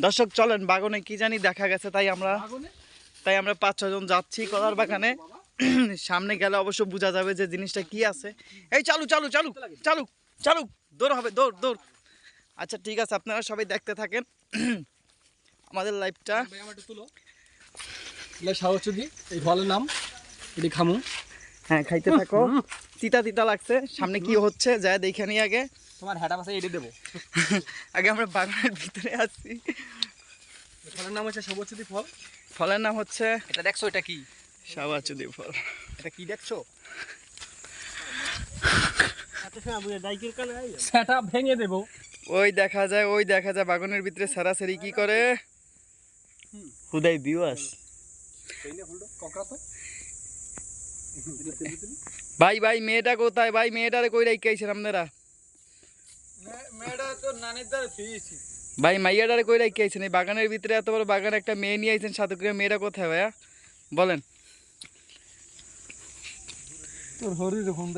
দর্শক চলেন বাগানে কি জানি দেখা গেছে, তাই আমরা 5-6 জন যাচ্ছি কলার বাগানে। সামনে গেলে অবশ্য বোঝা যাবে যে জিনিসটা কি আছে। এই চালু চালু চালু চালু চালু, দৌড় হবে, দৌড় দৌড়। আচ্ছা ঠিক আছে, আপনারা সবাই দেখতে থাকেন আমাদের লাইভটা। এই ফলের নাম এটি খামু। হ্যাঁ খাইতে থাকো। তিতা তিতা লাগছে, সামনে কি হচ্ছে যায় দেখে নি আগে। তোমার হেডা পাশে এটি দেবো। আগে আমরা বাগানের ভিতরে আছি। ফলের নাম হচ্ছে সবুজচুদি ফল। ফলের নাম হচ্ছে, এটা দেখছো এটা কি? সবুজচুদি ফল। এটা কি দেখছো? সেটা ভেঙে দেবো। ওই দেখা যায় বাগানের ভিতরে সারাসারি কি করে হুদাই বিওয়াস। ভাই ভাই মেয়েটা কোথায়? ভাই মেয়েটারে কই রাইখাইছেন আপনারা? ভাই মাইয়াটারে কই রাইখাইছেন? এই বাগানের ভিতরে এত বড় বাগান, একটা মেয়ে নিয়ে আইছেন সাথে করে, মেয়েটা কোথায় ভাইয়া বলেন? তোর হরি রকম